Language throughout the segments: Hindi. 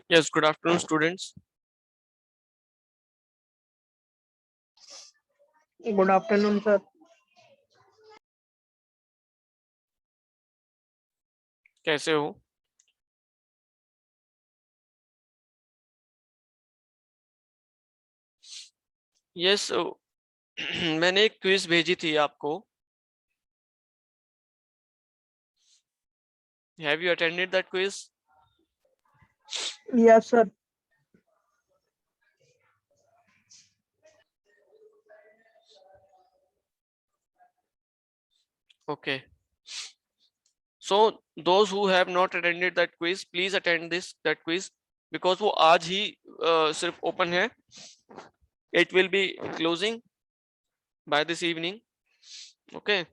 Yes, good afternoon, students. Good afternoon, sir. कैसे हो? यस, मैंने एक क्विज भेजी थी आपको. Have you attended that quiz? Yes, sir. Okay. So those who have not attended that quiz, please attend that quiz because वो आज ही सिर्फ open है. It will be closing by this evening. Okay.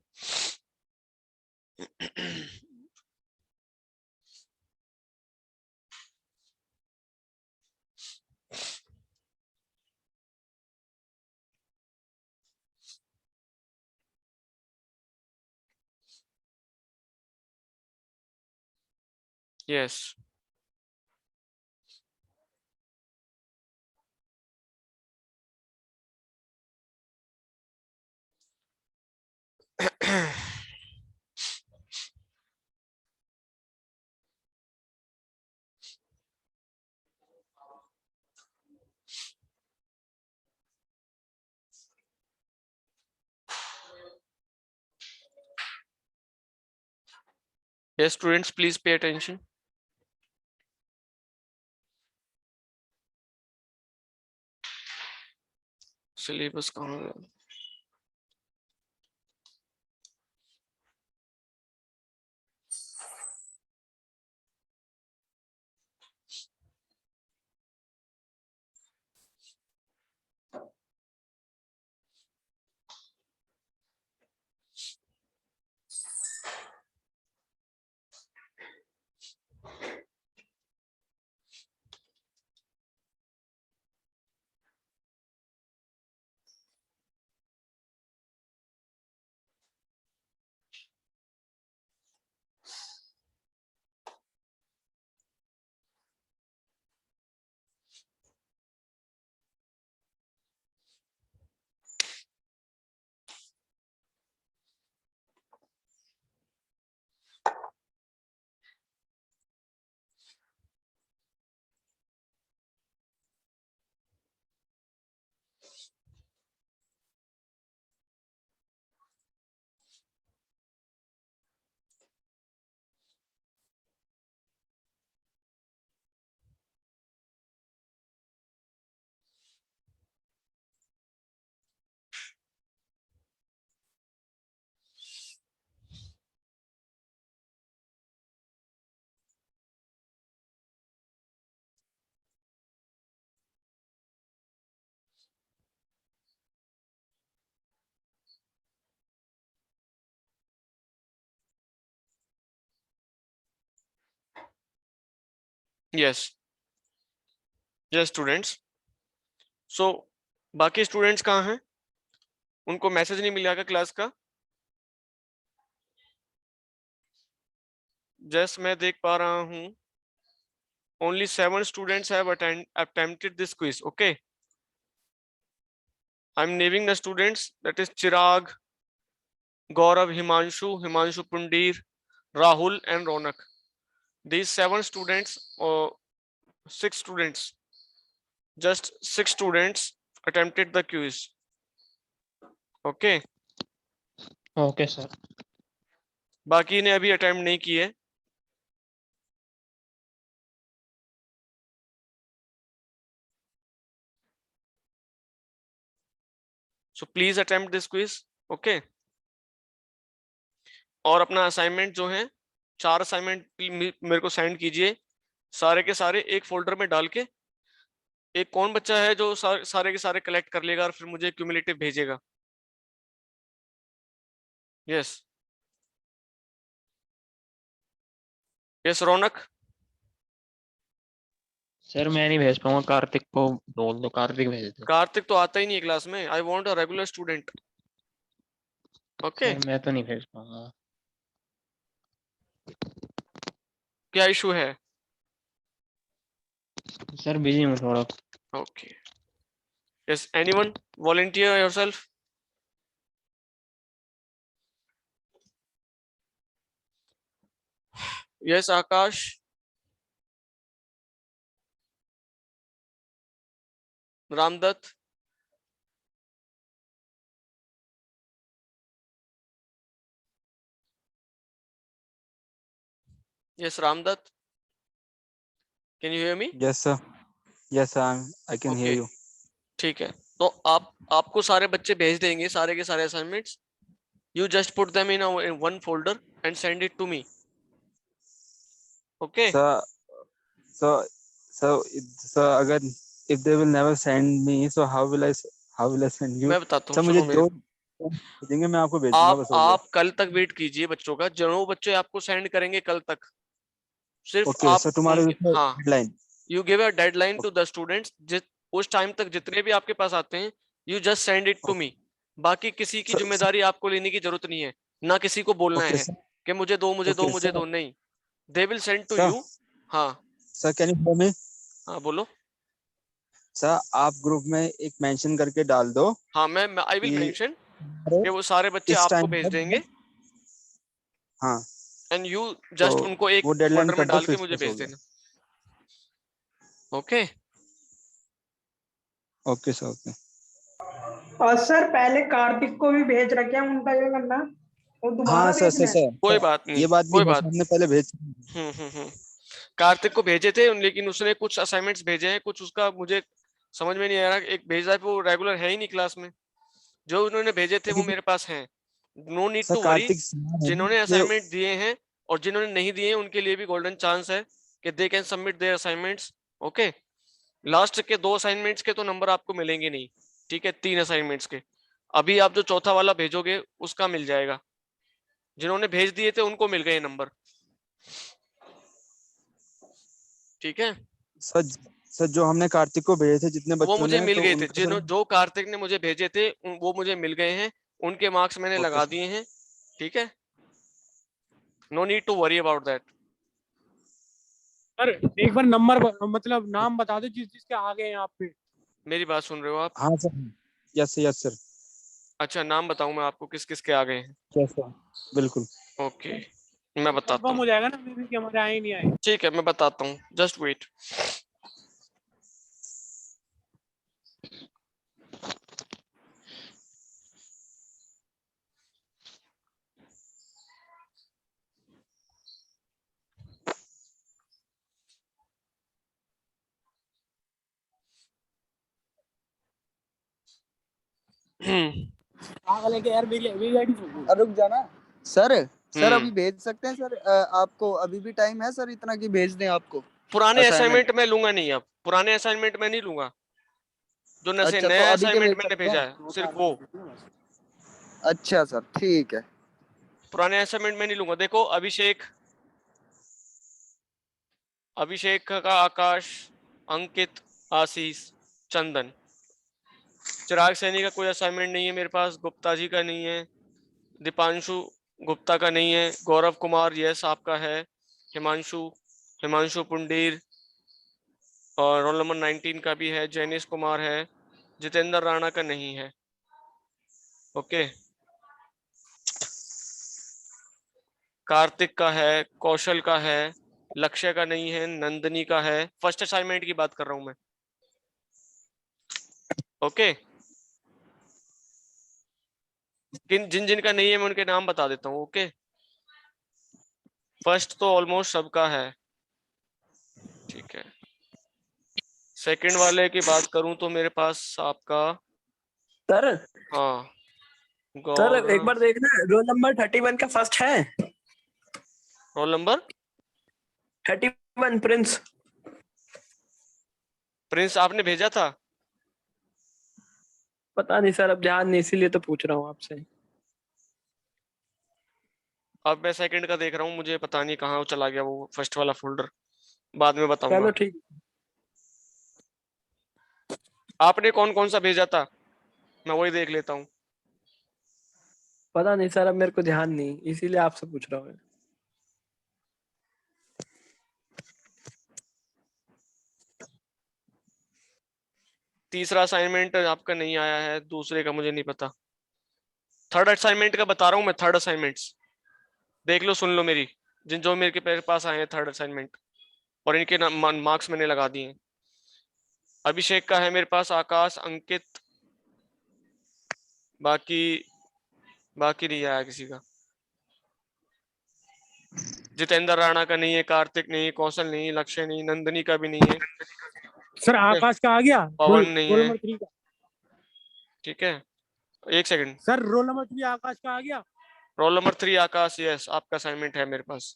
Yes. Yes, students, please pay attention. Syllabus कहाँ है? Yes. Yes, students. So बाकी स्टूडेंट्स कहाँ हैं? उनको मैसेज नहीं मिला क्या क्लास का? जस्ट मैं देख पा रहा हूँ. Only 7 students have attempted this quiz. Okay. I'm naming the students. That is Chirag, Gaurav, Himanshu Pundir, Rahul, and Ronak. These 7 students, or 6 students, just 6 students attempted the quiz. Okay. Okay, sir. बाकी ने अभी अटेम्प्ट नहीं किए. So please attempt this quiz. Okay. और अपना असाइनमेंट जो है 4 असाइनमेंट मेरे को सेंड कीजिए, सारे के सारे एक फोल्डर में डाल के. एक कौन बच्चा है जो सारे के सारे कलेक्ट कर लेगा और फिर मुझे क्यूमुलेटिव भेजेगा? यस. यस रौनक. सर मैं नहीं भेज पाऊंगा, कार्तिक को बोल दो, कार्तिक भेज दो. कार्तिक तो आता ही नहीं है क्लास में. I want a regular student. Okay. Sir मैं तो नहीं भेज पाऊंगा. क्या इशू है? सर बिजी हूँ थोड़ा। Okay. Yes, anyone volunteer yourself? Yes, Akash. Ramdat. Yes, Ramdat. Can you hear me? Yes, sir. Yes, sir. I can hear Okay. you. ठीक है, तो आपको सारे बच्चे भेज देंगे सारे के सारे assignments. You just put them in one folder and send it to me. Okay. Sir, so, so अगर if they will never send me, so how will I send you? मैं बताता हूँ, सर मुझे सुनो मेरे. 2 भेजेंगे, मैं आपको भेज दूंगा, बस हो गया. आप कल तक वेट कीजिए बच्चों का, जो बच्चे आपको सेंड करेंगे कल तक, सिर्फ ओके, आप सो टुमारो उनके, हाँ, deadline. You give a deadline to the students. उस टाइम तक जितने भी आपके पास आते हैं, you just send it to me. बाकी किसी की सर, जिम्मेदारी आपको लेने की जरूरत नहीं है, ना किसी को बोलना ओके है सर. कि मुझे दो मुझे दो ओके मुझे सर. दो, नहीं. They will send to sir, you. हाँ. Sir can you hear me? हाँ बोलो. सर आप ग्रुप में एक मेंशन करके डाल दो हाँ, मैं आई विल कि मेंशन कि वो सारे बच्चे इस आपको टाइम भेज पर. देंगे, हाँ, एंड यू तो जस्ट उनको एक वो डेडलाइन फोल्डर कर में दो, डाल फिर के मुझे बस हो भेज गया. देना. ओके. Okay sir, okay. और सर पहले कार्तिक को भी भेज रखे हैं, उनका ये करना, वो दोबारा हाँ सर, भेजना है. कोई सर, बात नहीं, ये बात भी कोई है, बात. हमने पहले भेज. कार्तिक को भेजे थे लेकिन उसने कुछ असाइनमेंट्स भेजे हैं, कुछ उसका मुझे समझ में नहीं आ रहा. एक भेजा है वो रेगुलर है ही नहीं क्लास में. जो उन्होंने भेजे थे वो लेकिन मेरे पास हैं. No need sir to worry. Kartik जिन्होंने ये असाइनमेंट दिए हैं और जिन्होंने नहीं दिए हैं, उनके लिए भी गोल्डन चांस है कि they can submit there assignments. Okay. Last के 2 असाइनमेंट्स के तो नंबर आपको मिलेंगे नहीं, ठीक है, 3 असाइनमेंट्स के. अभी आप जो चौथा वाला भेजोगे उसका मिल जाएगा. जिन्होंने भेज दिए थे उनको मिल गए नंबर. ठीक है, सर, सर जो हमने कार्तिक को भेजे थे जितने वो बच्चों मुझे ने, मिल तो गए थे. उनका सर. जो कार्तिक ने मुझे भेजे थे वो मुझे मिल गए हैं. उनके मार्क्स मैंने ओके लगा सर. दिए हैं. ठीक है, no need to worry about that. Sir एक बार नंबर मतलब नाम बता दो जिस जिसके आ गए हैं आप पे. मेरी बात सुन रहे हो आप? हाँ सर. Yes yes sir. अच्छा, नाम बताऊं मैं आपको किस किस के आ गए हैं? यस सर, बिल्कुल. ओके, मैं बताता कंफर्म हूँ. हो जाएगा ना अभी भी कि हमारे आए नहीं आए. ठीक है, मैं बताता हूँ, जस्ट वेट. पागल है क्या यार, मेरी आईडी रुक जाना सर. सर अभी हम्म. भेज सकते हैं सर? आपको अभी भी टाइम है सर इतना कि भेज दें आपको पुराने असाइनमेंट? असाइनमेंट में लूंगा नहीं, अब पुराने असाइनमेंट में नहीं लूंगा. जो अच्छा, तो नया अभी के असाइनमेंट भेज मैंने सकते भेजा हैं? है सिर्फ वो. अच्छा सर, ठीक है. पुराने असाइनमेंट में नहीं लूंगा. देखो, अभिषेक का आकाश, अंकित, आशीष, चंदन. चिराग सैनी का कोई असाइनमेंट नहीं है मेरे पास. गुप्ता जी का नहीं है. दीपांशु गुप्ता का नहीं है. गौरव कुमार यस आपका है. हिमांशु पुंडीर और रोल नंबर 19 का भी है. जैनिश कुमार है. जितेंद्र राणा का नहीं है. ओके. कार्तिक का है. कौशल का है. लक्ष्य का नहीं है. नंदनी का है. फर्स्ट असाइनमेंट की बात कर रहा हूं मैं. ओके. जिन जिन का नहीं है मैं उनके नाम बता देता हूँ. ओके. फर्स्ट तो ऑलमोस्ट सबका है. ठीक है. सेकंड वाले की बात करूं तो मेरे पास आपका, सर हाँ, सर एक गौरव. बार देखना, रोल नंबर 31 का फर्स्ट है. Roll number 31 Prince. प्रिंस आपने भेजा था? पता नहीं सर, अब ध्यान नहीं, इसीलिए तो पूछ रहा हूँ आपसे. अब मैं सेकंड का देख रहा हूँ, मुझे पता नहीं कहाँ चला गया वो फर्स्ट वाला फोल्डर. बाद में चलो बताऊंगा. ठीक. आपने कौन कौन सा भेजा था, मैं वही देख लेता हूँ. पता नहीं सर, अब मेरे को ध्यान नहीं, इसीलिए आपसे पूछ रहा हूँ. तीसरा असाइनमेंट आपका नहीं आया है, दूसरे का मुझे नहीं पता। थर्ड असाइनमेंट का बता रहा हूँ मैं, थर्ड असाइनमेंट्स देख लो, सुन लो मेरी, जिन जो मेरे पास आए हैं थर्ड असाइनमेंट, और इनके मार्क्स मैंने लगा दिए हैं। अभिषेक का है मेरे पास, आकाश, अंकित, बाकी बाकी नहीं आया किसी का। जितेंद्र राणा का नहीं है, कार्तिक नहीं है, कौशल नहीं है, लक्ष्य नहीं, नंदनी का भी नहीं है, सर आकाश का आ गया, पवन नहीं रोल है। नंबर 3 का। ठीक है, एक सेकंड। सर रोल नंबर 3 आकाश का आ गया। रोल नंबर 3 आकाश, यस, आपका असाइनमेंट है मेरे पास।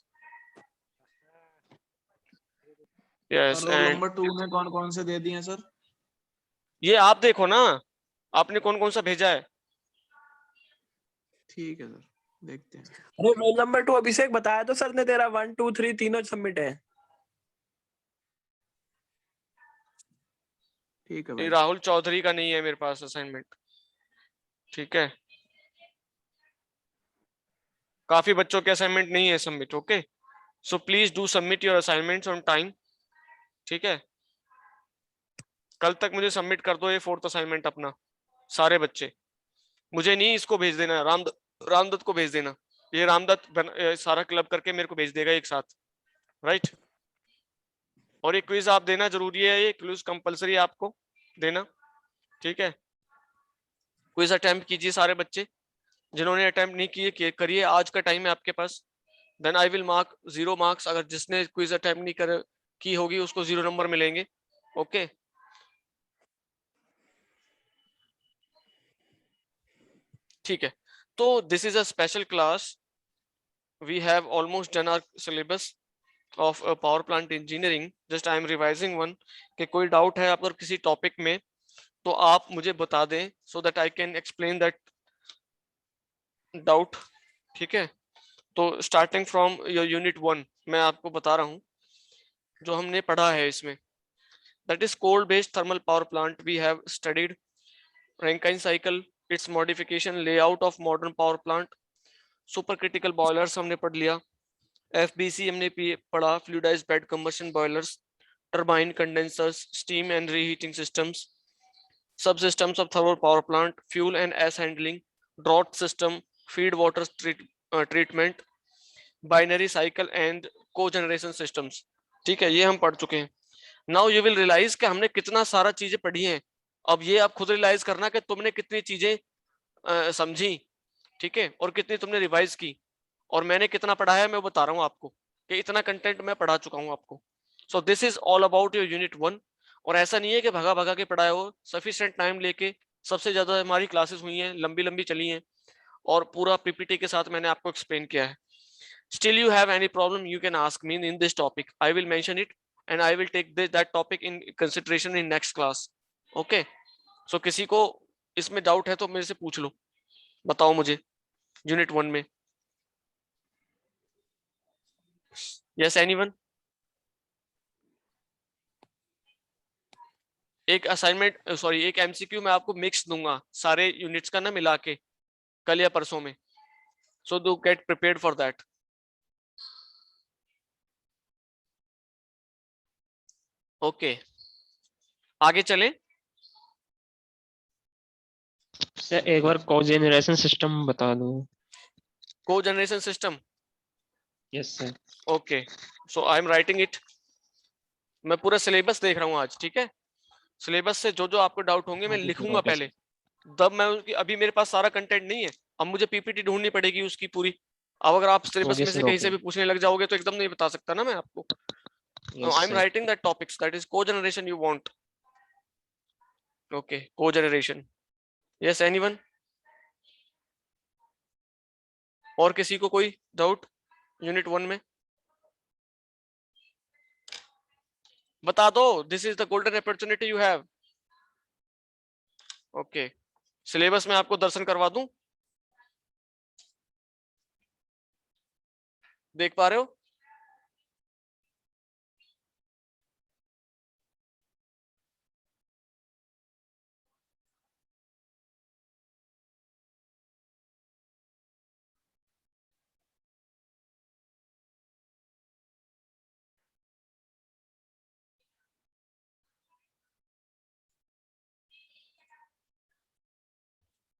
यस, रोल एंड नंबर 2 में कौन कौन से दे दिए सर? ये आप देखो ना, आपने कौन कौन सा भेजा है। ठीक है सर, देखते हैं। अरे रोल नंबर 2 अभिषेक बताया तो सर ने, तेरा 1 2 3 तीनों सबमिट है। ठीक है ये भाई। राहुल चौधरी का नहीं है मेरे पास असाइनमेंट। ठीक है, काफी बच्चों के असाइनमेंट नहीं है submit. Okay, so please do submit your assignments on time. ठीक है, कल तक मुझे सबमिट कर दो ये फोर्थ असाइनमेंट अपना, सारे बच्चे। मुझे नहीं इसको भेज देना, रामदत्त को भेज देना। ये सारा क्लब करके मेरे को भेज देगा एक साथ, राइट। और ये क्विज आप देना जरूरी है, ये क्विज कंपलसरी आपको देना। ठीक है, क्विज अटेम्प्ट कीजिए सारे बच्चे, जिन्होंने अटेम्प्ट नहीं किए करिए, आज का टाइम है आपके पास। Then I will mark 0 marks, अगर जिसने क्विज अटेम्प्ट नहीं की होगी उसको 0 नंबर मिलेंगे। ओके, ठीक है। तो this is a special class, we have almost done our syllabus of power plant engineering, just I am revising one. कि कोई डाउट है अगर किसी टॉपिक में तो आप मुझे बता दें, so that I can explain that doubt. ठीक है, तो स्टार्टिंग फ्रॉम योर यूनिट 1 मैं आपको बता रहा हूँ जो हमने पढ़ा है इसमें। That is coal based thermal power plant, we have studied Rankine cycle, its modification, layout of modern power plant, super critical boilers हमने पढ़ लिया, एफबीसी हमने पढ़ा, fluidized bed combustion boilers, turbine condensers, steam and reheating systems, subsystems of thermal power plant, fuel and ash handling, drought system, feed water treatment, binary cycle and cogeneration systems। ठीक है, ये हम पढ़ चुके हैं। नाउ यू विल रियलाइज कि हमने कितना सारा चीजें पढ़ी हैं। अब ये आप खुद रियलाइज करना कि तुमने कितनी चीजें समझी, ठीक है, और कितनी तुमने रिवाइज की, और मैंने कितना पढ़ा है मैं बता रहा हूँ आपको कि इतना कंटेंट मैं पढ़ा चुका हूँ आपको। So this is all about your unit 1। और ऐसा नहीं है कि भगा भगा के पढ़ाए हो, सफिशिएंट टाइम लेके, सबसे ज्यादा हमारी क्लासेस हुई हैं, लंबी लंबी चली हैं, और पूरा पीपीटी के साथ मैंने आपको एक्सप्लेन किया है। Still you have any problem, you can ask me in this topic. I will mention it and I will take that topic in consideration in next class. Okay? So किसी को इसमें डाउट है तो मेरे से पूछ लो, बताओ मुझे यूनिट 1 में। Yes, anyone? एक असाइनमेंट, सॉरी, एक एमसीक्यू मैं आपको मिक्स दूंगा सारे यूनिट्स का ना मिला के, कल या परसों में। So do get prepared for that. Okay, आगे चलें। सर एक बार कोजेनरेशन सिस्टम बता दो। को generation system, yes sir. Okay, so I am writing it. मैं पूरा सिलेबस देख रहा हूँ आज, ठीक है। सिलेबस से जो जो आपको डाउट होंगे मैं हाँ जी सर, लिखूंगा ओके पहले, सर। तब मैं उसकी, अभी मेरे पास सारा कंटेंट नहीं है, अब मुझे पीपीटी ढूंढनी पड़ेगी उसकी पूरी। अब अगर आप सिलेबस ओके में से सर, कहीं से ओके। भी पूछने लग जाओगे तो एकदम नहीं बता सकता ना मैं आपको। Yes I am sir. Writing that topics, that is cogeneration you want. Okay, cogeneration. Yes, anyone? और किसी को कोई डाउट यूनिट 1 में? बता दो, this is the golden opportunity you have. Okay, syllabus में आपको दर्शन करवा दूं, देख पा रहे हो?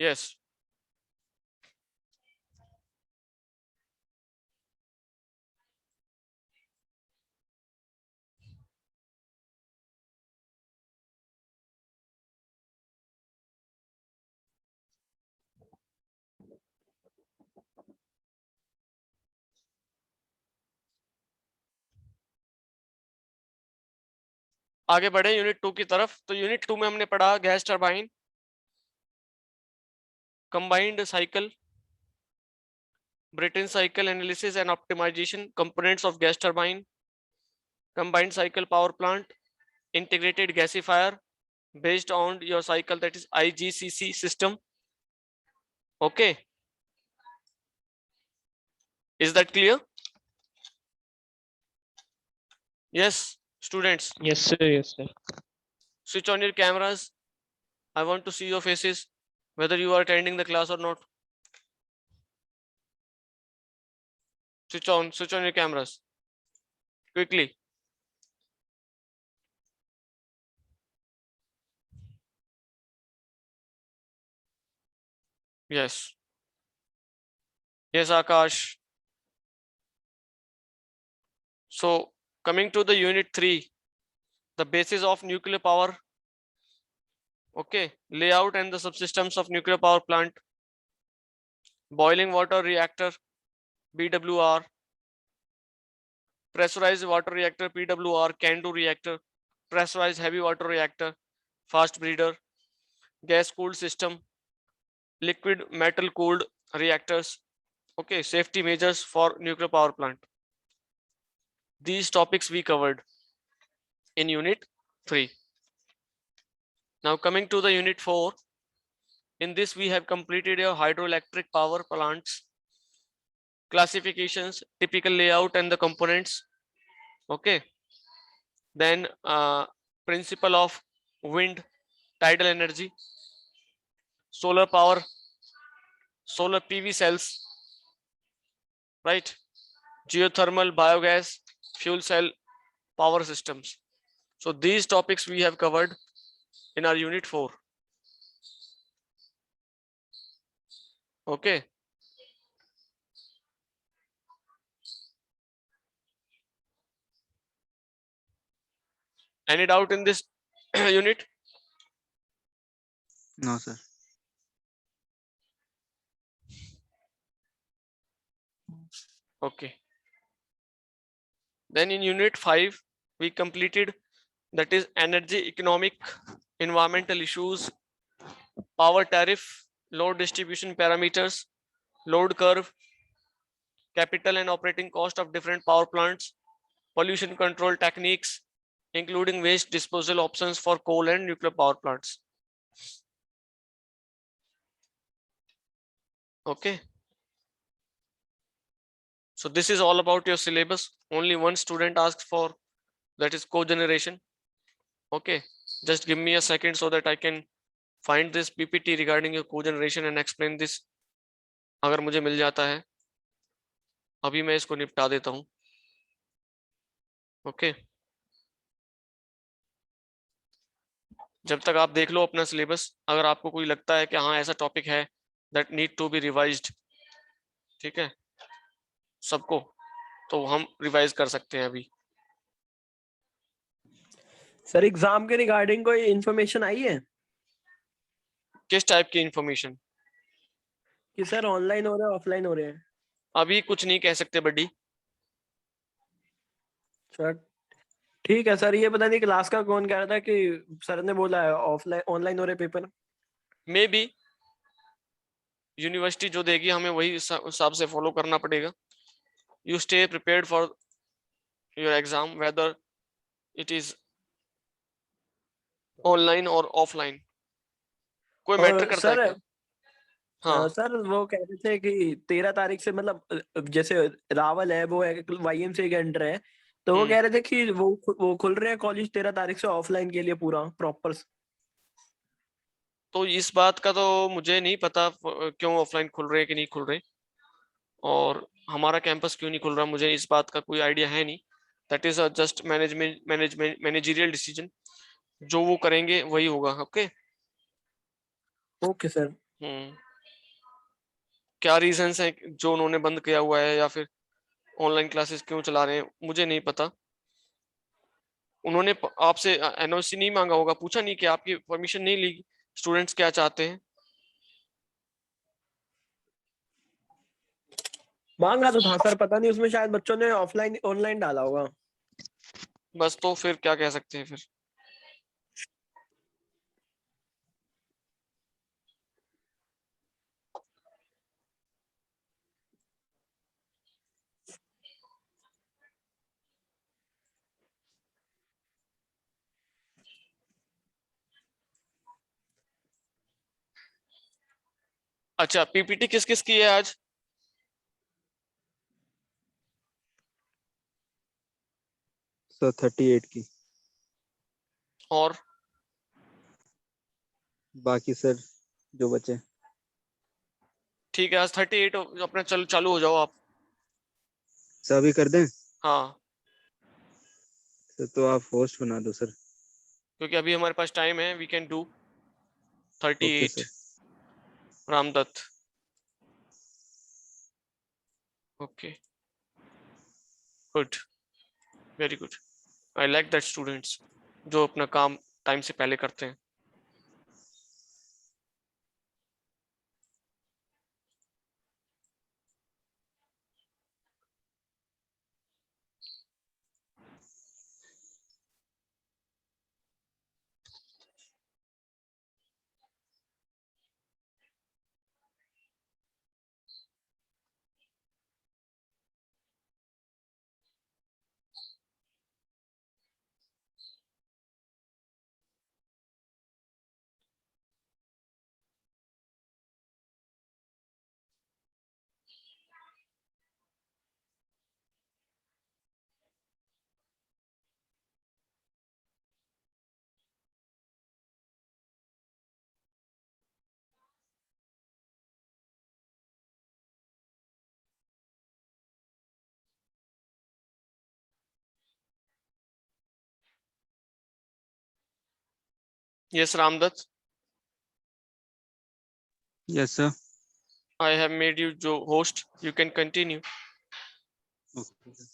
Yes. आगे बढ़े यूनिट 2 की तरफ। तो यूनिट 2 में हमने पढ़ा gas turbine, combined cycle, Brayton cycle analysis and optimization, components of gas turbine, combined cycle power plant, integrated gasifier based on your cycle, that is IGCC system. Okay, is that clear? Yes, students, Yes sir, yes sir. switch on your cameras. I want to see your faces, whether you are attending the class or not. Switch on your cameras quickly. Yes. Yes, Akash. So coming to the unit 3, the basis of nuclear power. Okay, layout and the subsystems of nuclear power plant. Boiling water reactor, BWR. Pressurized water reactor, PWR. CANDU reactor. Pressurized heavy water reactor, fast breeder. Gas cooled system, liquid metal cooled reactors. Okay, safety measures for nuclear power plant. These topics we covered in unit 3. Now coming to the unit 4. In this we have completed your hydroelectric power plants, classifications, typical layout and the components. Okay, then principle of wind, tidal energy, solar power, solar PV cells, right? Geothermal, biogas, fuel cell power systems. So these topics we have covered in our unit 4. Okay. Any doubt in this unit? No, sir. Okay. Then in unit 5, we completed, that is energy economic, environmental issues, power tariff, load distribution parameters, load curve, capital and operating cost of different power plants, pollution control techniques, including waste disposal options for coal and nuclear power plants. Okay. So this is all about your syllabus. Only one student asks for, that is cogeneration. Okay, just give me a second so that I can find this PPT regarding your cogeneration and explain this. अगर मुझे मिल जाता है, अभी मैं इसको निपटा देता हूँ. ओके, जब तक आप देख लो अपना सिलेबस, अगर आपको कोई लगता है कि हाँ ऐसा टॉपिक है that need to be revised, ठीक है सबको, तो हम रिवाइज कर सकते हैं अभी. सर एग्जाम के रिगार्डिंग कोई इंफॉर्मेशन आई है किस टाइप की इंफॉर्मेशन? कि सर ऑनलाइन हो रहा है ऑफलाइन हो रहे हैं? अभी कुछ नहीं कह सकते बड्डी. सर ठीक है सर, ये पता नहीं क्लास का कौन कह रहा था कि सर ने बोला है ऑफलाइन ऑनलाइन हो रहे पेपर. मे बी यूनिवर्सिटी जो देगी हमें वही हिसाब से फॉलो करना पड़ेगा. You stay prepared for your exam, whether it is online or offline. कोई मैटर और करता है सर क्या? हाँ, सर वो कह रहे थे कि 13 तारीख से, मतलब जैसे रावल है वो YMCA के अंडर है, तो वो कह रहे थे कि वो खुल रहे हैं कॉलेज 13 तारीख से ऑफलाइन के लिए पूरा प्रॉपर. तो इस बात का तो मुझे नहीं पता क्यों ऑफलाइन खुल रहे हैं कि नहीं खुल रहे, और हमारा कैंपस क्यों नहीं खुल रहा, मुझे इस बात का कोई आइडिया है नहीं. That is just managerial decision. जो वो करेंगे वही होगा. Okay okay sir. क्या रीजंस है जो उन्होंने बंद किया हुआ है, या फिर ऑनलाइन क्लासेस क्यों चला रहे हैं, मुझे नहीं पता। उन्होंने आपसे एनओसी नहीं मांगा होगा, पूछा नहीं कि आपकी परमिशन नहीं ली, स्टूडेंट्स क्या चाहते हैं? मांगा तो था सर, पता नहीं उसमें शायद बच्चों ने ऑफलाइन ऑनलाइन डाला होगा। बस, तो फिर क्या कह सकते हैं फिर? अच्छा, पीपीटी किस किस की है आज? सर 38 की। और बाकी सर जो बचे। ठीक है, आज 38 अपना चालू हो जाओ आप। सर अभी कर दें? हाँ, सर तो आप होस्ट बना दो सर। क्योंकि अभी हमारे पास टाइम है, we can do okay 38। Sir. Ramdatt, okay, good, very good. I like that students जो अपना काम टाइम से पहले करते हैं। Yes Ramdatt, yes sir. I have made you जो host, you can continue. Okay sir.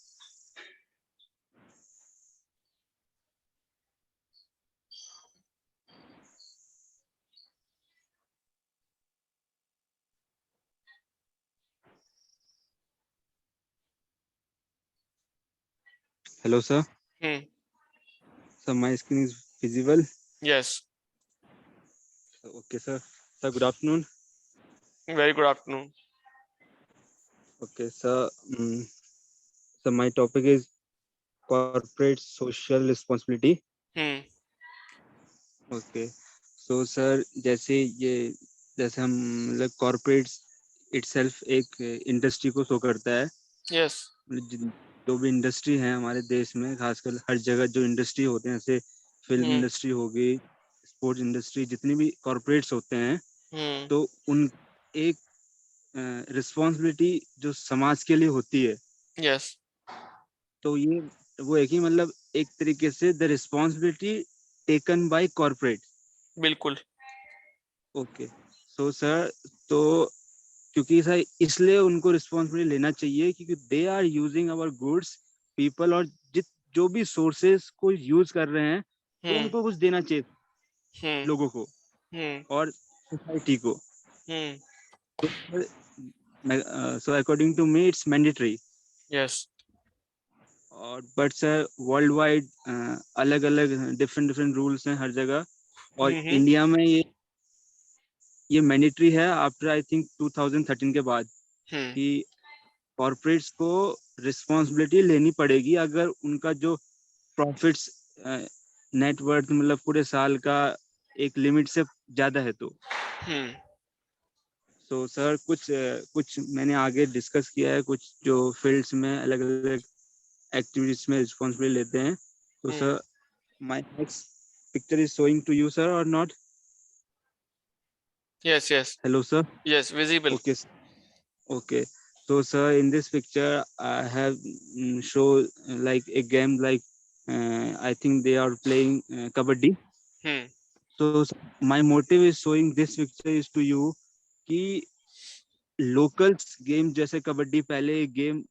Hello sir. Sir my screen is visible? Yes, okay sir. Sir good afternoon. Very good afternoon. Okay, so my topic is corporate social responsibility. Okay, so sir, जैसे हम मतलब corporate itself एक इंडस्ट्री को शो करता है। यस, मतलब जो भी इंडस्ट्री है हमारे देश में, खासकर हर जगह जो इंडस्ट्री होते हैं, जैसे फिल्म इंडस्ट्री होगी, स्पोर्ट्स इंडस्ट्री, जितनी भी कॉर्पोरेट्स होते हैं, तो उन एक रिस्पॉन्सिबिलिटी जो समाज के लिए होती है, यस, तो ये वो है कि मतलब एक तरीके से the responsibility taken by corporate. बिल्कुल। ओके, सो सर, तो क्योंकि सर इसलिए उनको रिस्पॉन्सिबिलिटी लेना चाहिए क्योंकि they are using our goods, people, और जो भी सोर्सेस को यूज कर रहे हैं, तो उनको कुछ देना चाहिए लोगों को और सोसाइटी को। So according to me it's mandatory. Yes, और बट सर वर्ल्ड वाइड अलग अलग डिफरेंट रूल्स हैं हर जगह, और इंडिया में ये मैंडेटरी है आफ्टर आई थिंक 2013 के बाद कि कॉर्पोरेट्स को रिस्पॉन्सिबिलिटी लेनी पड़ेगी अगर उनका जो प्रॉफिट्स नेटवर्थ मतलब पूरे साल का एक लिमिट से ज्यादा है तो। तो सर कुछ मैंने आगे डिस्कस किया है, कुछ जो फील्ड्स में अलग अलग एक्टिविटीज में रिस्पॉन्सिबिलिटी लेते हैं। तो sir my next picture is showing to you sir और not? yes, yes, hello sir. yes, visible. Okay, okay. So, sir, in this picture, I have show like a game like I think they are playing kabaddi. So, my motive is showing this picture is to you कि लोकल्स गेम जैसे कबड्डी पहले गेम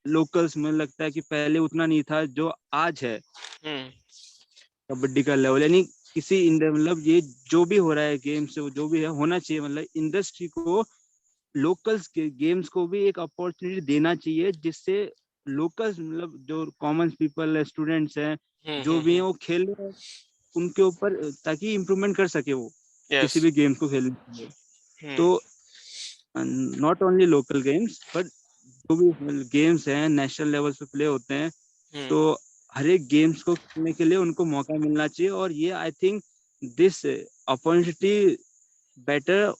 लोकल्स में लगता है कि पहले उतना नहीं था जो आज है हम्म कबड्डी का लेवल, यानी किसी मतलब ये जो भी हो रहा है गेम से जो भी है होना चाहिए, मतलब इंडस्ट्री को लोकल्स के गेम्स को भी एक अपॉर्चुनिटी देना चाहिए, जिससे लोकल्स मतलब जो कॉमन पीपल है, स्टूडेंट्स हैं, जो भी हैं वो खेल रहे हैं, उनके ऊपर ताकि इम्प्रूवमेंट कर सके वो यस किसी भी गेम को खेलने के लिए। हम्म तो not only local games but जो भी गेम्स हैं नेशनल लेवल पे प्ले होते हैं, तो हर एक गेम्स को खेलने के लिए उनको मौका मिलना चाहिए। और ये I think this opportunity better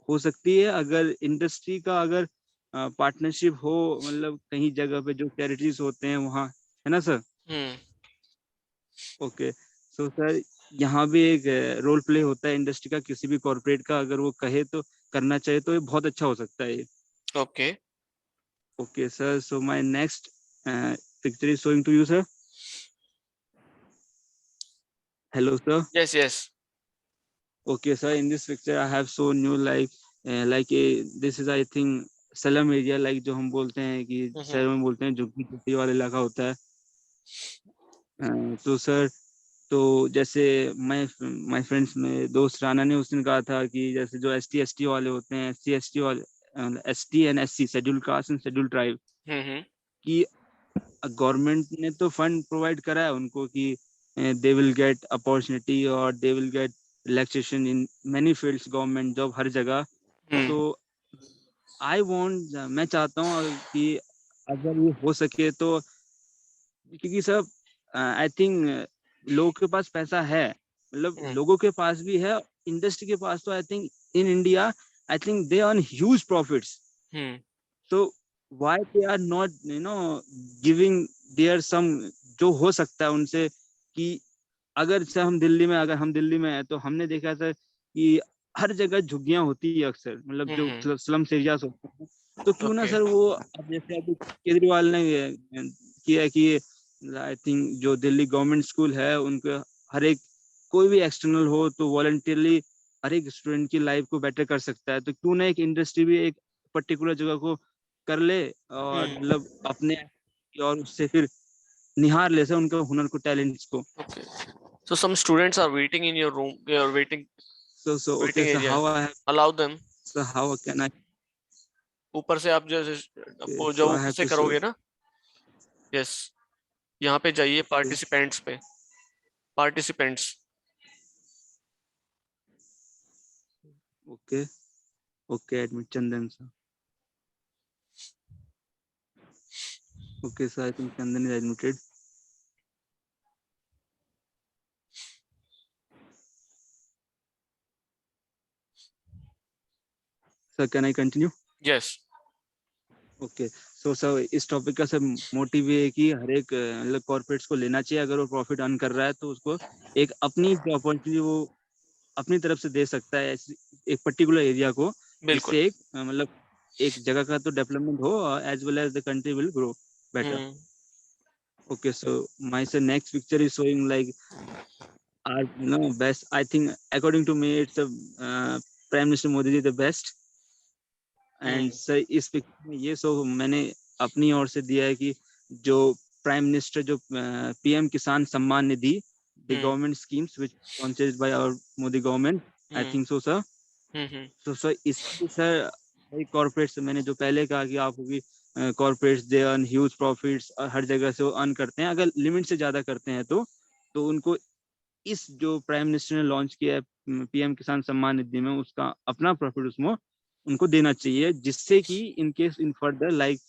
हो सकती है अगर इंडस्ट्री का अगर पार्टनरशिप हो, मतलब कहीं जगह पे जो चैरिटीज होते हैं वहाँ, है ना सर? हम्म ओके, सो सर यहाँ भी एक रोल प्ले होता है इंडस्ट्री का, किसी भी कॉर्पोरेट का अगर वो कहे तो करना चाहिए तो ये बहुत अच्छा हो सकता है ये। Okay okay sir, so my next picture is showing to you sir. Hello sir. Yes yes Okay, sir. In this picture, I have shown you this is I think slum area, like जो हम बोलते हैं कि शहर में बोलते हैं झुग्गी झोपड़ी वाला इलाका होता है। तो सर, तो जैसे माय फ्रेंड्स में दोस्त राना ने उस दिन कहा था कि जैसे जो ST ST वाले होते हैं, SC ST वाले, ST and SC schedule caste and schedule tribe, कि गवर्नमेंट ने तो फंड प्रोवाइड करा है उनको कि दे विल गेट अपॉर्चुनिटी और they will get relaxation in many fields, government job हर जगह। तो मैं चाहता हूँ कि अगर ये हो सके तो, क्योंकि सब आई थिंक लोगों के पास पैसा है, मतलब लोगों के पास भी है, इंडस्ट्री के पास तो I think in India I think they earn huge profits. तो why they are not giving their some जो हो सकता है उनसे, कि अगर से अगर हम दिल्ली में है तो हमने देखा था कि हर जगह झुग्गियां होती है अक्सर, मतलब जो स्लम्स एरियाज होते हैं, तो क्यों ना Okay. सर वो अब जैसे अभी केजरीवाल ने किया कि आई थिंक जो दिल्ली गवर्नमेंट स्कूल है उनको हर एक कोई भी एक्सटर्नल हो तो वॉलंटियरली हर एक स्टूडेंट की लाइफ को बेटर कर सकता है, तो क्यों ना एक इंडस्ट्री भी एक पर्टिकुलर जगह को कर ले और मतलब अपने और उससे फिर निहार ले से उनके हुनर को, टैलेंट्स को। Okay. So some students are waiting in your room. They are waiting. So okay, Waiting so area. how I have, Allow them. so how can I, ऊपर से आप जैसे so जब I ऊपर have से to करोगे ना, यस, यहाँ पे जाइए पार्टिसिपेंट्स पे, participants. okay admit Chandan sir. Okay, so I think Chandan is admitted. Sir, can I continue? Yes okay, so sir इस टॉपिक का सब मोटिव ये है कि हर एक मतलब कॉर्पोरेट्स को लेना चाहिए, अगर वो प्रॉफिट अर्न कर रहा है तो उसको एक अपनी अपॉर्चुनिटी वो अपनी तरफ से दे सकता है एक पर्टिकुलर एरिया को, बिल्कुल। जिससे एक मतलब एक जगह का तो डेवलपमेंट हो as well as the country will grow better. Okay, so my next picture is showing like our best. I think according to me, it's Prime Minister Modi ji the best. And sir इस पिक्चर में ये मैंने अपनी ओर से दिया है कि जो प्राइम मिनिस्टर जो PM Kisan Samman Nidhi, the government schemes which launched by our Modi government, I think so sir. तो सर इसकी सर कॉर्पोरेट्स, मैंने जो पहले कहा कि आपको कि corporates they earn huge profits और हर जगह से वो अर्न करते हैं, अगर लिमिट से ज्यादा करते हैं तो उनको इस जो प्राइम मिनिस्टर ने लॉन्च किया है PM किसान सम्मान निधि में, उसका अपना प्रॉफिट उसमें उनको देना चाहिए, जिससे कि in case in further like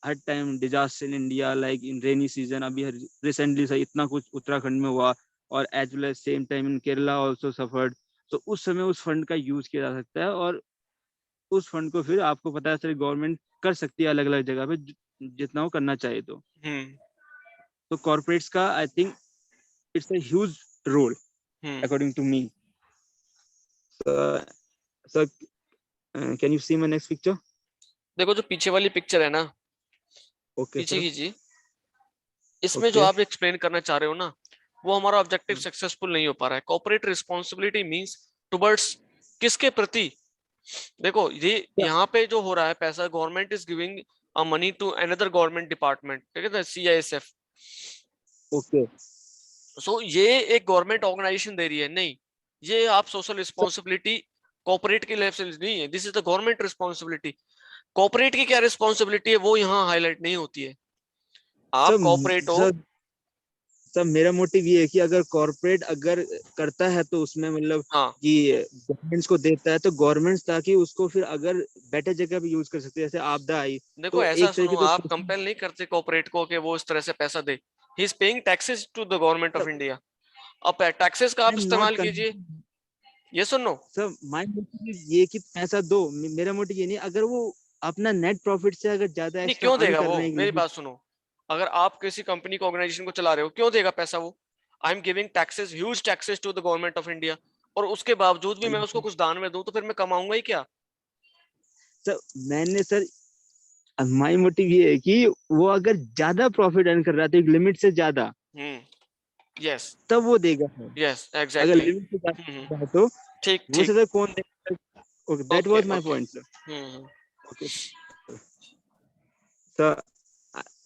हर time disaster in India, like in rainy season, अभी रिसेंटली सर इतना कुछ उत्तराखंड में हुआ और as well as same time in Kerala also suffered, तो उस समय उस फंड का यूज किया जा सकता है और उस फंड को फिर आपको पता है सर गवर्नमेंट कर सकती है अलग अलग जगह पे जितना वो करना चाहे। तो कॉर्पोरेट्स का I think it's a huge role according to me. Sir can you see my next picture? देखो जो पीछे वाली पिक्चर है ना, ओके पीछे सर। कीजिए। इसमें जो आप एक्सप्लेन करना चाह रहे हो ना, वो हमारा ऑब्जेक्टिव सक्सेसफुल नहीं हो पा रहा है। कॉर्पोरेट रिस्पॉन्सिबिलिटी मींस टुवर्ड्स किसके प्रति? देखो ये यहाँ पे जो हो रहा है पैसा, government is giving a money to another government department, ठीक है ना, CISF। ओके सो ये एक गवर्नमेंट ऑर्गेनाइजेशन दे रही है, नहीं, ये आप सोशल रिस्पॉन्सिबिलिटी कॉर्पोरेट की लेवल से नहीं है, this is the government responsibility. Corporate की क्या रिस्पॉन्सिबिलिटी है वो यहाँ हाईलाइट नहीं होती है। आप सर कॉर्पोरेट हो, सर सर मेरा मोटिव ये है कि अगर कॉर्पोरेट अगर करता है तो उसमें मतलब हाँ कि गवर्नमेंट्स को देता है तो गवर्नमेंट्स ताकि उसको फिर अगर बेटर जगह पे यूज कर सकते हैं, जैसे आपदा आई देखो तो ऐसा एक सुनो, तरीके तो आप कंपेल नहीं करते कॉर्पोरेट को कि वो इस तरह से पैसा दे, he is paying taxes to the government of India. अब टैक्सेस का आई आप एम नॉट इस्तेमाल कीजिए, ये सुनो। सर माय मोटिव ये कि पैसा दो, मेरा मोटिव ये नहीं, अगर वो अपना नेट प्रॉफिट से अगर ज्यादा नहीं एक्स्ट्रा क्यों अर्न देगा कर वो, रहे हैं मेरी लेकिन बात सुनो, अगर आप किसी कंपनी को ऑर्गेनाइजेशन को चला रहे हो क्यों देगा पैसा वो? I am giving taxes, huge taxes to the government of India, और उसके बावजूद भी मैं उसको कुछ दान में दूं तो फिर मैं कमाऊंगा ही क्या? सर मैंने सर माय मोटिव ये है कि वो अगर ज्यादा प्रॉफिट अर्न कर रहा है तो एक लिमिट से ज्यादा यस तब वो देगा सर। यस अगर एग्जैक्टली। लिमिट से ज्यादा है तो ठीक वो ठीक। सर कौन देगा? Okay that okay was my okay. Point sir. Okay sir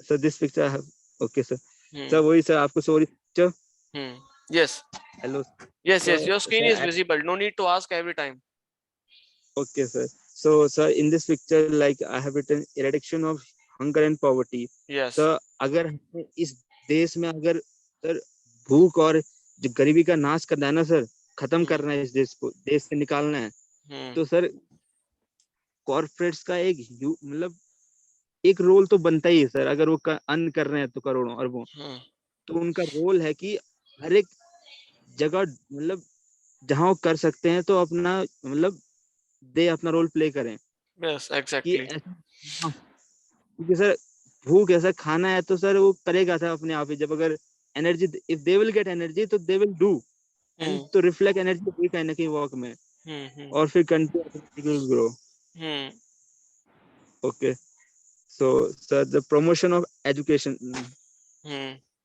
sir this picture I have okay sir. Sir वही सर आपको sorry picture yes hello yes yes, your screen is sir visible, no need to ask every time. okay sir, so sir in this picture like I have written eradication of hunger and poverty। Yes sir अगर हमें इस देश में अगर सर भूख और जो गरीबी का नाश करना है ना सर, खत्म करना है, इस देश को देश से निकालना है तो सर कॉर्पोरेट्स का एक मतलब एक रोल तो बनता ही है सर। अगर वो अर्न कर रहे हैं तो करोड़ों अरबों, तो उनका रोल है कि हर एक जगह मतलब जहां वो कर सकते हैं तो अपना मतलब दे अपना रोल प्ले करें यस कि एग्जैक्टली। हाँ, क्योंकि सर भूख ऐसा खाना है तो सर वो करेगा सर अपने आप ही। जब अगर energy if they will get energy तो दे विल डू एंड तो रिफ्लेक्ट एनर्जी भी कहीं ना कहीं वर्क में, और फिर country will grow. Okay so sir the promotion of education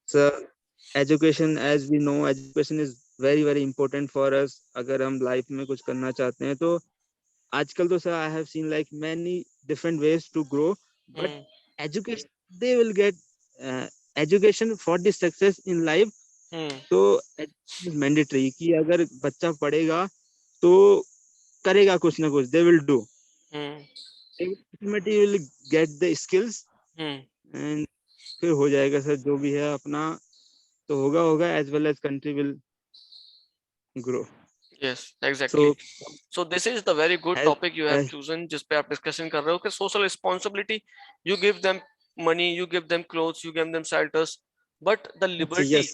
sir, education as we know education is very very important for us. अगर हम लाइफ में कुछ करना चाहते हैं तो आजकल तो sir I have seen like many different ways to grow, but education they will get education for the success in life। तो मैंडेटरी कि अगर बच्चा पढ़ेगा तो करेगा कुछ ना कुछ, दे will do ultimately will get the skills and फिर हो जाएगा सर जो भी है अपना तो होगा होगा as well as country will grow। Yes exactly. So this is the very good as, topic you have as chosen, जिस पे आप डिस्कशन कर रहे हो कि social responsibility, you give them money, you give them clothes, you give them shelters, but the liberty, yes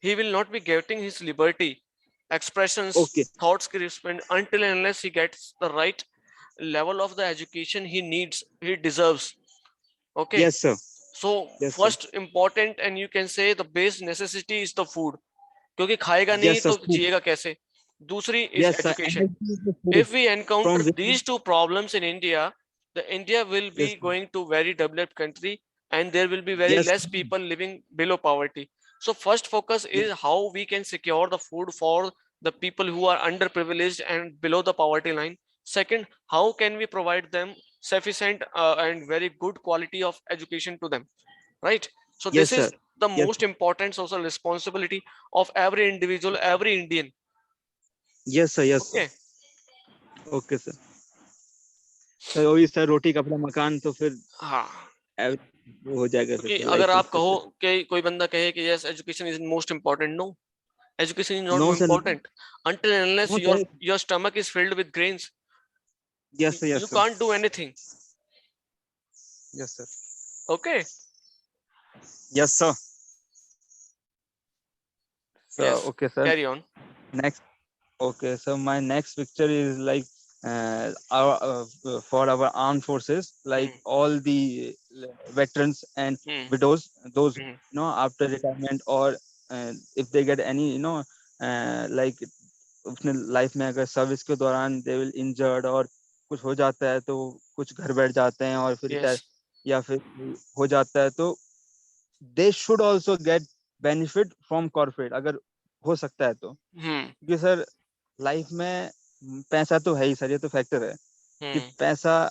he will not be getting his liberty expressions, okay thoughts ki respond until and unless he gets the right level of the education he needs, he deserves। Okay, yes sir so yes sir first important and you can say the base necessity is the food, क्योंकि खाएगा नहीं yes sir तो जिएगा कैसे? दूसरी is yes sir education। energy is the food If we encounter from which these two problems in India, the India will be yes going to very developed country and there will be very yes less people living below poverty। So first focus is how we can secure the food for the people who are underprivileged and below the poverty line। Second, how can we provide them sufficient and very good quality of education to them, right? So yes this sir is the yes most important social responsibility of every individual, every Indian। yes sir yes sir Okay, okay sir sir वही सर रोटी कपड़ा मकान तो फिर हाँ, वो हो जाएगा क्योंकि सर अगर लाइफ आप इज कहो कि कोई बंदा कहे कि yes education is most important, no, education is not no sir important until and unless no your sir your stomach is filled with grains, yes you sir can't do anything। Yes sir Okay, yes sir yes, okay sir carry on। next okay so my next picture is like our for our armed forces like all the veterans and widows, those you know after retirement or if they get any you know like अपने लाइफ में अगर सर्विस के दौरान दे विल इंजर्ड और कुछ हो जाता है तो कुछ घर बैठ जाते हैं और फिर Yes, या फिर हो जाता है तो they should also get benefit from corporate अगर हो सकता है तो, क्योंकि सर लाइफ में पैसा तो है ही सर, ये तो फैक्टर है, कि हम्म, पैसा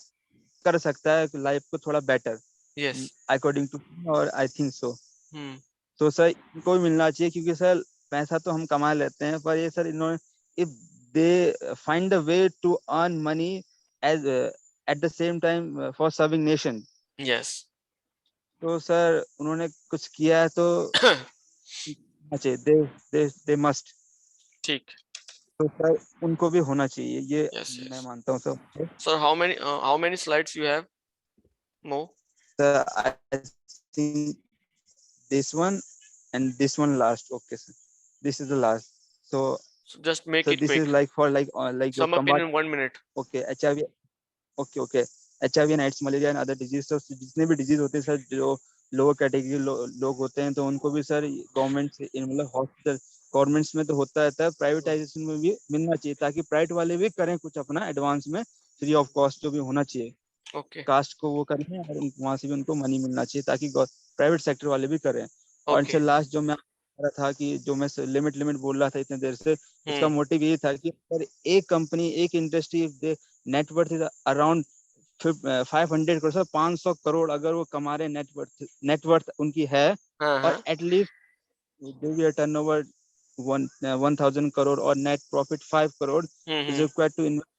कर सकता है लाइफ को थोड़ा बेटर, यस, अकॉर्डिंग टू, और आई थिंक सो। हम्म, तो सर इनको भी मिलना चाहिए, क्योंकि सर पैसा तो हम कमा लेते हैं, पर ये सर इन्होंने, if they find a way to earn money as at the same time for serving nation, yes. तो सर उन्होंने कुछ किया है तो चाहिए, दे मस्ट। ठीक, तो सर उनको भी होना चाहिए, ये यस, मैं यस। मानता हूँ sir. Sir, how many slides you have? Mo? Sir I think this one and this one last. Okay, sir. This is the last. So, So just make so it this quick. is like for like Sum up combat. in 1 minute. Okay, HIV. Okay. HIV and AIDS, malaria and other disease. So जितने भी disease होते हैं सर, जो लोअर कैटेगरी लोग होते हैं, तो उनको भी सर गवर्नमेंट से, मतलब हॉस्पिटल गवर्नमेंट्स में तो होता रहता है, प्राइवेटाइजेशन में भी मिलना चाहिए, ताकि प्राइवेट वाले भी करें कुछ अपना एडवांस में, फ्री ऑफ कॉस्ट जो भी होना चाहिए, Okay, कास्ट को वो करें, और वहां से भी उनको मनी मिलना चाहिए, ताकि प्राइवेट सेक्टर वाले भी करें। और okay. इनसे लास्ट जो मैं कह रहा था, कि जो मैं लिमिट बोल रहा था इतने देर से, उसका मोटिव ये था कि अगर एक कंपनी, एक industry net worth is around 500 crore, 500 crore अगर वो कमा रहे, नेटवर्थ उनकी है, हाँ, और हाँ, एटलीस्ट जो भी टर्नओवर 1000 करोड़ और net profit 5 crore is required to invest.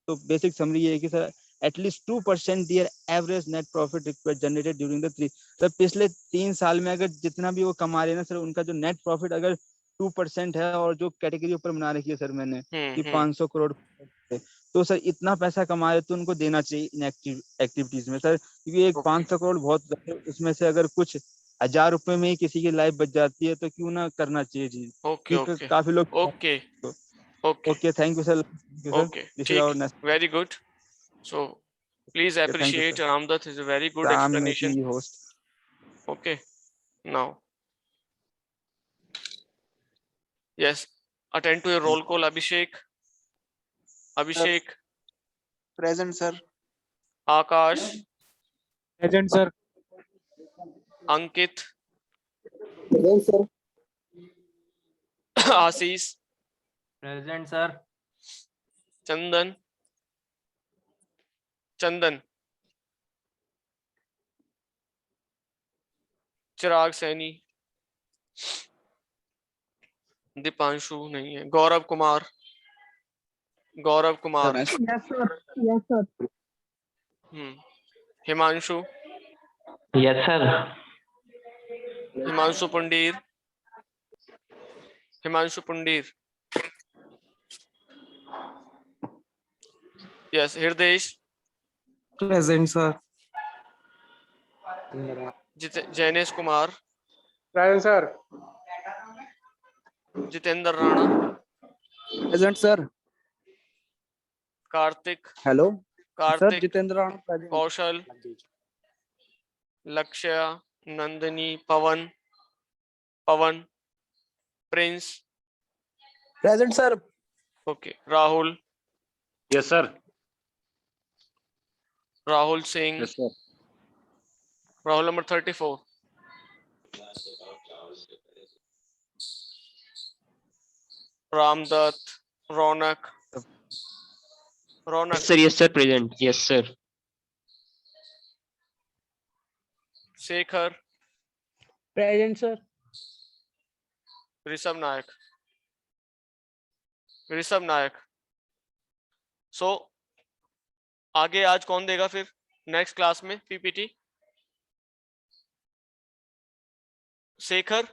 तो बेसिक समरी ये है कि sir at least 2% their average net profit required generated during the 3, sir पिछले 3 साल में अगर जितना भी वो कमा रहे हैं ना सर, उनका जो नेट प्रॉफिट अगर 2% है, और जो कैटेगरी ऊपर बना रखी है सर मैंने कि 500 करोड़, तो सर इतना पैसा कमा रहे तो उनको देना चाहिए इन एक्टिविटीज में सर, क्योंकि एक Okay, 500 करोड़ बहुत, उसमें से अगर कुछ 1000 रुपए में ही किसी की लाइफ बच जाती है, तो क्यों ना करना चाहिए चीज, okay, क्योंकि okay, काफी लोग। okay, okay, okay, thank you sir, okay. This is ठीक, our next. very good. So please thank you appreciate सर, Ramdath is a very good I am explanation. Making you host. Okay, now, yes, attend to your roll call. Abhishek, present sir. Akash, present sir. Ankit, present sir. Ashish, present sir. Chandan, Chirag Saini, Deepanshu नहीं है, Gaurav Kumar, yes sir, yes sir. Himanshu, yes sir. Himanshu Pundir, yes, Hridesh, present sir. Jainesh Kumar, present sir. Jitendra Rana, present sir. Kartik, hello sir, Jitendra Rana present. Kaushal, Lakshya, Nandini, Pawan, Prince, present sir. Okay, Rahul, yes sir. Rahul Singh, yes sir. Rahul number 34, Ramdatt, Raunak, yes sir, present. Yes sir. Shekhar, present sir. Rishabh Nayak. So आगे आज कौन देगा फिर नेक्स्ट क्लास में पीपीटी? शेखर।